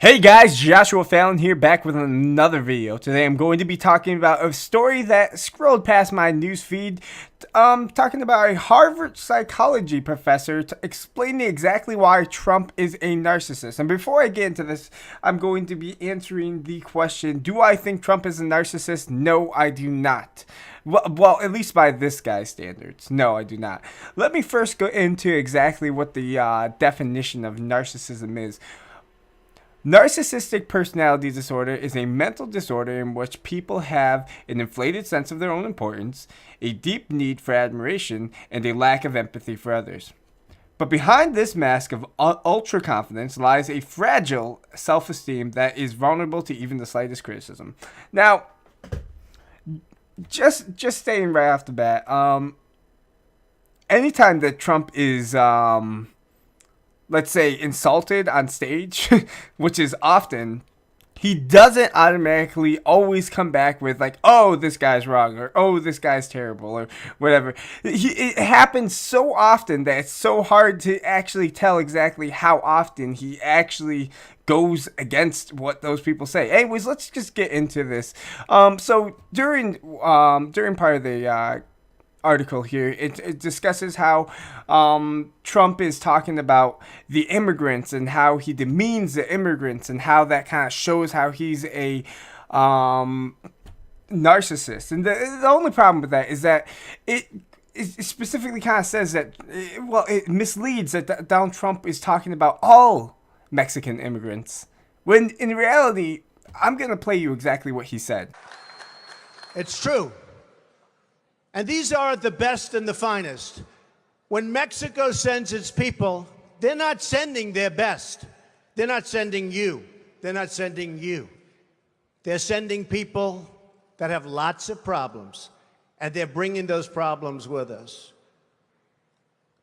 Hey guys, Joshua Fallon here, back with another video. Today I'm going to be talking about a story that scrolled past my newsfeed, talking about a Harvard psychology professor explaining exactly why Trump is a narcissist. And before I get into this, I'm going to be answering the question, do I think Trump is a narcissist? No, I do not. Well, at least by this guy's standards. No, I do not. Let me first go into exactly what the definition of narcissism is. Narcissistic personality disorder is a mental disorder in which people have an inflated sense of their own importance, a deep need for admiration, and a lack of empathy for others. But behind this mask of ultra confidence lies a fragile self-esteem that is vulnerable to even the slightest criticism. Now, just stating right off the bat, anytime that Trump is let's say, insulted on stage, which is often, he doesn't automatically always come back with like, oh, this guy's wrong, or oh, this guy's terrible, or whatever. It happens so often that it's so hard to actually tell exactly how often he actually goes against what those people say. Anyways, let's just get into this. So during part of the article here, it discusses how Trump is talking about the immigrants and how he demeans the immigrants and how that kind of shows how he's a narcissist. And the only problem with that is that it specifically kind of says that, it misleads that Donald Trump is talking about all Mexican immigrants, when in reality, I'm going to play you exactly what he said. It's true. And these are the best and the finest. When Mexico sends its people, they're not sending their best. They're not sending you. They're not sending you. They're sending people that have lots of problems, and they're bringing those problems with us.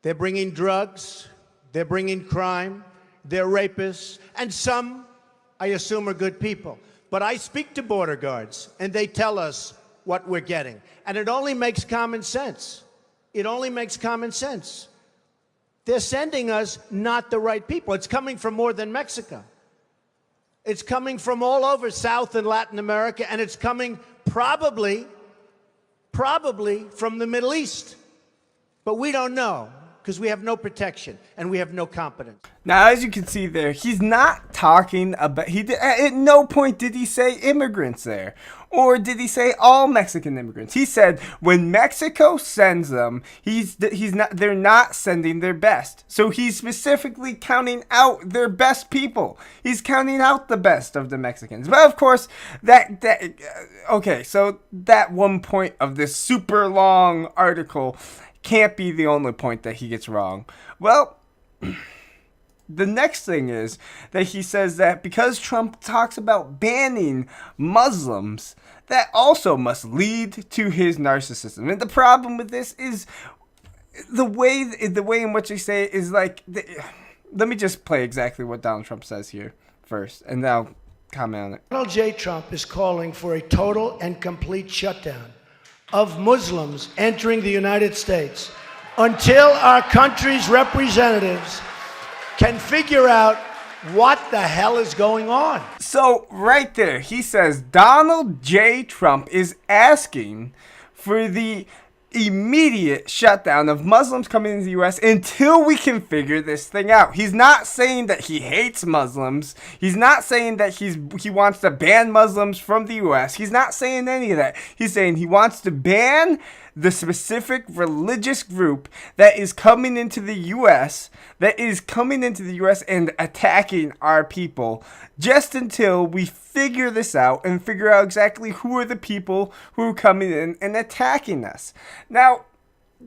They're bringing drugs. They're bringing crime. They're rapists. And some, I assume, are good people. But I speak to border guards, and they tell us what we're getting. And it only makes common sense. It only makes common sense. They're sending us not the right people. It's coming from more than Mexico. It's coming from all over South and Latin America, and it's coming probably from the Middle East. But we don't know, because we have no protection and we have no competence. Now, as you can see there, he's not talking about, at no point did he say immigrants there, or did he say all Mexican immigrants. He said when Mexico sends them, they're not sending their best. So he's specifically counting out their best people. He's counting out the best of the Mexicans. But of course, okay, so that one point of this super long article can't be the only point that he gets wrong. Well, the next thing is that he says that because Trump talks about banning Muslims, that also must lead to his narcissism. And the problem with this is the way in which they say it is like, let me just play exactly what Donald Trump says here first, and then I'll comment on it. Donald J. Trump is calling for a total and complete shutdown of Muslims entering the United States until our country's representatives can figure out what the hell is going on. So right there, he says Donald J. Trump is asking for the immediate shutdown of Muslims coming into the U.S. until we can figure this thing out. He's not saying that he hates Muslims. He's not saying that he wants to ban Muslims from the U.S. He's not saying any of that. He's saying he wants to ban the specific religious group that is coming into the U.S. And attacking our people, just until we figure this out and figure out exactly who are the people who are coming in and attacking us. Now,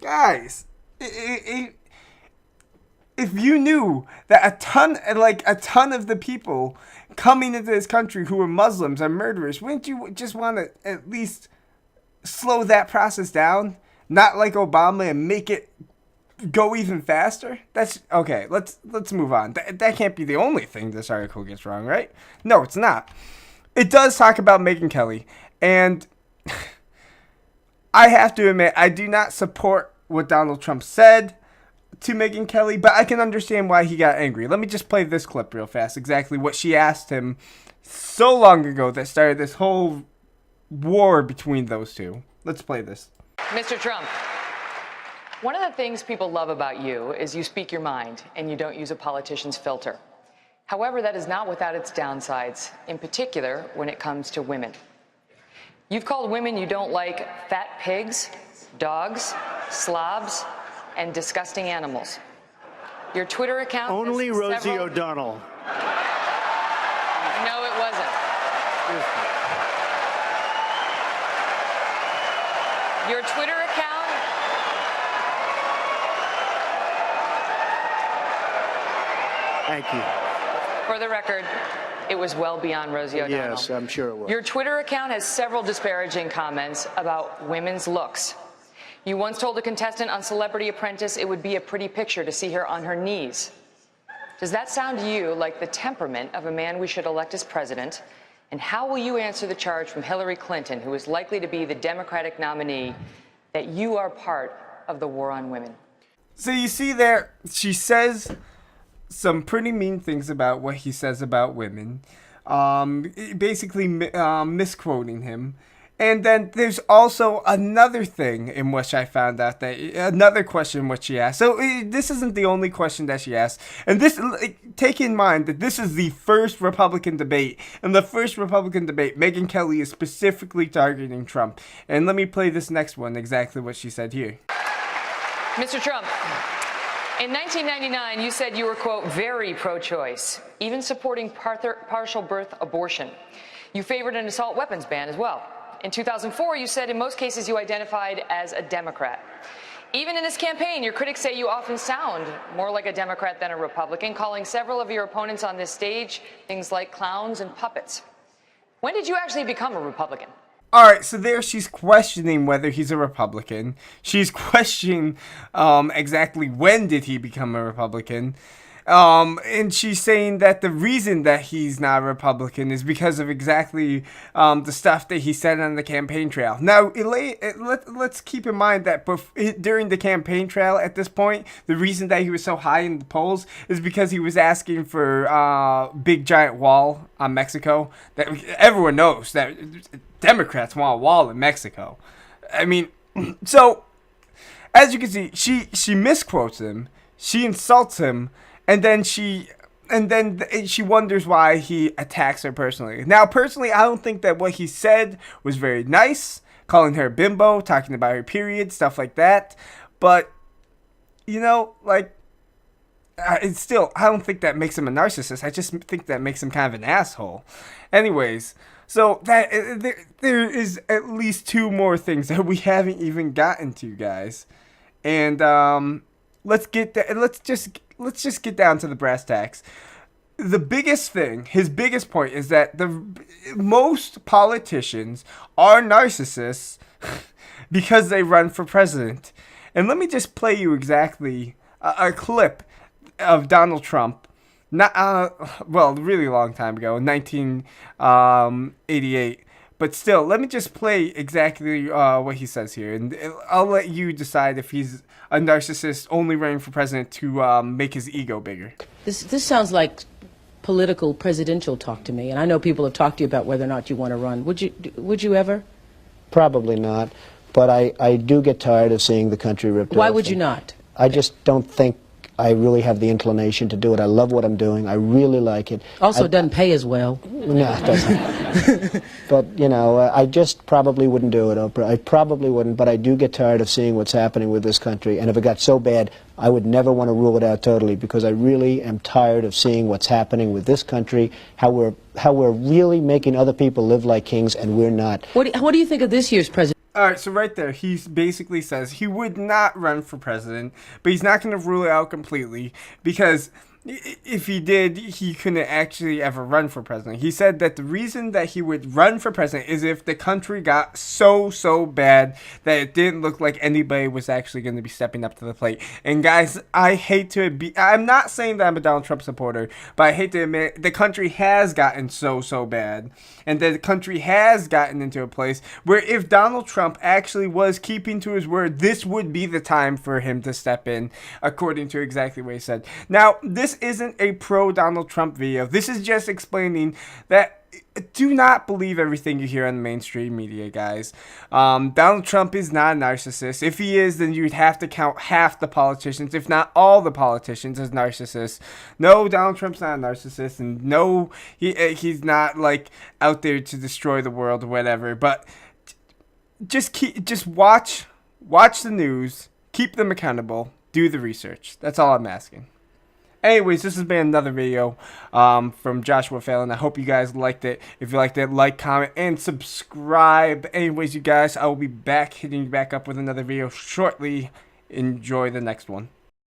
guys, if you knew that a ton of the people coming into this country who are Muslims are murderers, wouldn't you just want to at least slow that process down, not like Obama, and make it go even faster? That's okay. Let's move on. That can't be the only thing this article gets wrong, right? No, it's not. It does talk about Megyn Kelly, and I have to admit, I do not support what Donald Trump said. to Megyn Kelly, but I can understand why he got angry. Let me just play this clip real fast, exactly what she asked him so long ago that started this whole war between those two. Let's play this. Mr. Trump, one of the things people love about you is you speak your mind and you don't use a politician's filter. However, that is not without its downsides, in particular when it comes to women. You've called women you don't like fat pigs, dogs, slobs, and disgusting animals. Your Twitter account... Only Rosie O'Donnell. No, it wasn't. Your Twitter account... Thank you. For the record, it was well beyond Rosie O'Donnell. Yes, I'm sure it was. Your Twitter account has several disparaging comments about women's looks. You once told a contestant on Celebrity Apprentice it would be a pretty picture to see her on her knees. Does that sound to you like the temperament of a man we should elect as president? And how will you answer the charge from Hillary Clinton, who is likely to be the Democratic nominee, that you are part of the war on women? So you see there, she says some pretty mean things about what he says about women, basically misquoting him. And then there's also another thing in which I found out that another question which she asked. So this isn't the only question that she asked. And this, take in mind that this is the first Republican debate. And the first Republican debate, Megyn Kelly is specifically targeting Trump. And let me play this next one, exactly what she said here. Mr. Trump, in 1999, you said you were, quote, very pro-choice, even supporting partial birth abortion. You favored an assault weapons ban as well. In 2004, you said in most cases you identified as a Democrat. Even in this campaign, your critics say you often sound more like a Democrat than a Republican, calling several of your opponents on this stage things like clowns and puppets. When did you actually become a Republican? All right, so there she's questioning whether he's a Republican. She's questioning exactly when did he become a Republican. And she's saying that the reason that he's not a Republican is because of exactly the stuff that he said on the campaign trail. Now, let's keep in mind that during the campaign trail at this point, the reason that he was so high in the polls is because he was asking for a big giant wall on Mexico. That everyone knows that Democrats want a wall in Mexico. I mean, so as you can see, she misquotes him, she insults him. And then she wonders why he attacks her personally. Now, personally, I don't think that what he said was very nice, calling her a bimbo, talking about her period, stuff like that. But, you know, like, it's still, I don't think that makes him a narcissist. I just think that makes him kind of an asshole. Anyways, so that there is at least two more things that we haven't even gotten to, guys. And let's just get down to the brass tacks. The biggest thing, his biggest point is that most politicians are narcissists because they run for president. And let me just play you exactly a clip of Donald Trump, a really long time ago, 1988. But still, let me just play exactly what he says here, and I'll let you decide if he's a narcissist only running for president to make his ego bigger. This sounds like political presidential talk to me, and I know people have talked to you about whether or not you want to run. Would you ever? Probably not, but I do get tired of seeing the country ripped off. Why would you not? I just don't think I really have the inclination to do it. I love what I'm doing. I really like it. Also, it doesn't pay as well. No, it doesn't. But, you know, I just probably wouldn't do it, Oprah. I probably wouldn't, but I do get tired of seeing what's happening with this country. And if it got so bad, I would never want to rule it out totally, because I really am tired of seeing what's happening with this country, how we're really making other people live like kings, and we're not. What do you think of this year's president? All right, so right there, he basically says he would not run for president, but he's not going to rule it out completely because if he did, he couldn't actually ever run for president. He said that the reason that he would run for president is if the country got so bad that it didn't look like anybody was actually going to be stepping up to the plate. And guys, I'm not saying that I'm a Donald Trump supporter, but I hate to admit the country has gotten so bad. And the country has gotten into a place where if Donald Trump actually was keeping to his word, this would be the time for him to step in, according to exactly what he said. Now, this isn't a pro-Donald Trump video. This is just explaining that do not believe everything you hear on the mainstream media, guys. Donald Trump is not a narcissist. If he is, then you'd have to count half the politicians, if not all the politicians, as narcissists. No, Donald Trump's not a narcissist, and no, he's not like out there to destroy the world or whatever. But just watch the news, keep them accountable, do the research. That's all I'm asking. Anyways, this has been another video from Joshua Fallon. I hope you guys liked it. If you liked it, like, comment, and subscribe. Anyways, you guys, I will be back, hitting you back up with another video shortly. Enjoy the next one.